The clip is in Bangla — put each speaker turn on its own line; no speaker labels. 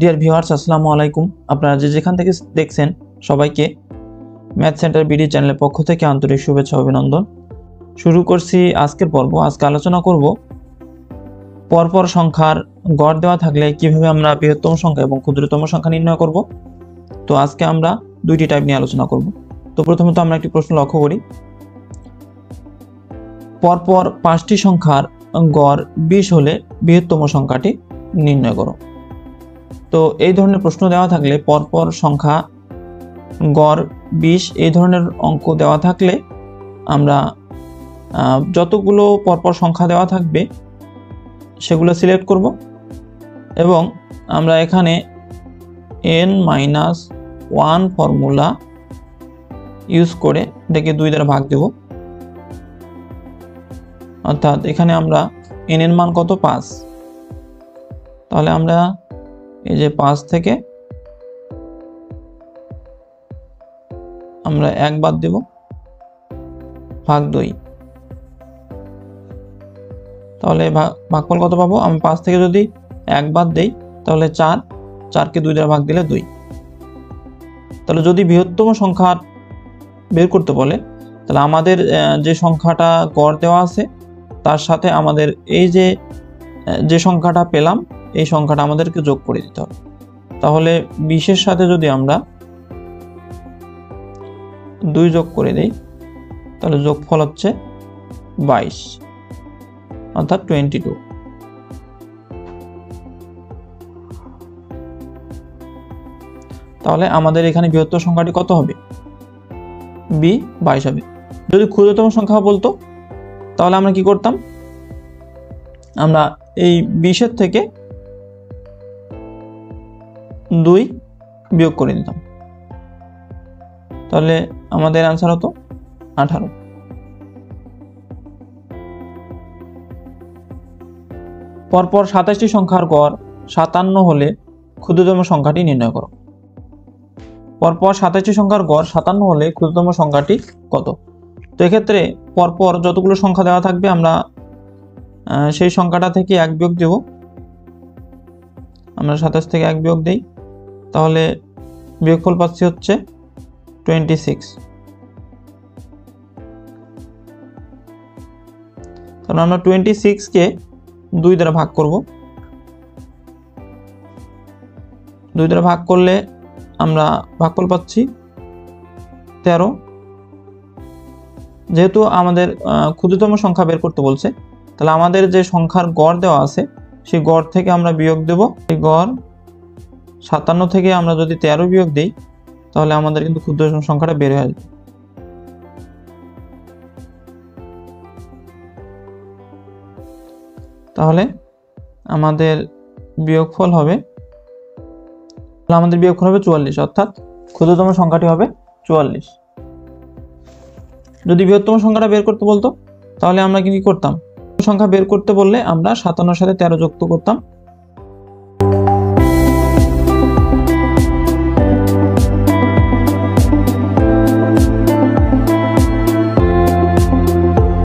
ডিয়ার ভিউয়ার্স, আসসালামু আলাইকুম। আপনারা যে যেখান থেকে দেখছেন সবাইকে ম্যাথ সেন্টার বিডি চ্যানেলের পক্ষ থেকে আন্তরিক শুভেচ্ছা অভিনন্দন। শুরু করছি আজকের পর্ব। আজকে আলোচনা করব পরপর সংখ্যার গড় দেওয়া থাকলে কিভাবে আমরা বৃহত্তম সংখ্যা এবং ক্ষুদ্রতম সংখ্যা নির্ণয় করব। তো আজকে আমরা দুইটি টাইপ নিয়ে আলোচনা করব। তো প্রথমত আমরা একটি প্রশ্ন লক্ষ্য করি, পরপর 5টি সংখ্যার গড় 20 হলে বৃহত্তম সংখ্যাটি নির্ণয় করো। তো এই ধরনের প্রশ্ন দেওয়া থাকলে, পরপর সংখ্যা গড় 20 এই ধরনের অঙ্ক দেওয়া থাকলে আমরা যতগুলো পরপর সংখ্যা দেওয়া থাকবে সেগুলো সিলেক্ট করব এবং আমরা এখানে n-1 ফর্মুলা ইউজ করে এটাকে 2 দ্বারা ভাগ দেব। অর্থাৎ এখানে আমরা n এর মান কত, 5। তাহলে আমরা এই যে 5 থেকে আমরা 1 বাদ দেব, ভাগ 2। তাহলে ভাগফল কত পাবো? আমি 5 থেকে যদি 1 বাদ দেই তাহলে 4, 4কে 2 দ্বারা ভাগ দিলে 2। তাহলে যদি বৃহত্তম সংখ্যা বের করতে বলে তাহলে আমাদের যে সংখ্যাটা গড় দেওয়া আছে তার সাথে আমাদের এই যে সংখ্যাটা পেলাম এই সংখ্যাটা আমাদেরকে যোগ করে দিতে হবে। তাহলে 20 এর সাথে যদি আমরা 2 যোগ করে দেই তাহলে যোগফল হচ্ছে 22, অর্থাৎ 22। তাহলে আমাদের এখানে বৃহত্তম সংখ্যাটি কত হবে? B22 হবে। যদি ক্ষুদ্রতম সংখ্যা বলতো তাহলে আমরা কি করতাম? আমরা এই 20 এর থেকে 2 বিয়োগ করে দিতাম। তাহলে আমাদের आंसर হতো 18। পরপর 27টি সংখ্যার গড় 57 হলে ক্ষুদ্রতম সংখ্যাটি নির্ণয় করো। পরপর 27টি সংখ্যার গড় 57 হলে ক্ষুদ্রতম সংখ্যাটি কত? তো এক্ষেত্রে পরপর যতগুলো সংখ্যা দেওয়া থাকবে আমরা সেই সংখ্যাটা থেকে 1 বিয়োগ দেব। আমরা 27 থেকে 1 বিয়োগ দেই, তাহলে বিয়োগফল পাচ্ছি হচ্ছে 26। তাহলে আমরা 26 কে 2 দ্বারা ভাগ করব। 2 দ্বারা ভাগ করলে আমরা ভাগফল পাচ্ছি 13। যেহেতু আমাদের ক্ষুদ্রতম সংখ্যা বের করতে বলছে তাহলে আমাদের যে সংখ্যার গড় দেওয়া আছে সেই গড় থেকে আমরা বিয়োগ দেব। এই গড় 57 থেকে আমরা যদি 13 বিয়োগ দেই তাহলে আমাদের কিন্তু ক্ষুদ্রতম সংখ্যাটা বের হয়ে যাবে। তাহলে আমাদের বিয়োগফল হবে 44, অর্থাৎ ক্ষুদ্রতম সংখ্যাটি হবে 44। যদি বৃহত্তম সংখ্যাটা বের করতে বলতো তাহলে আমরা কি করতাম? সংখ্যা বের করতে বললে আমরা 57 এর সাথে 13 যুক্ত করতাম,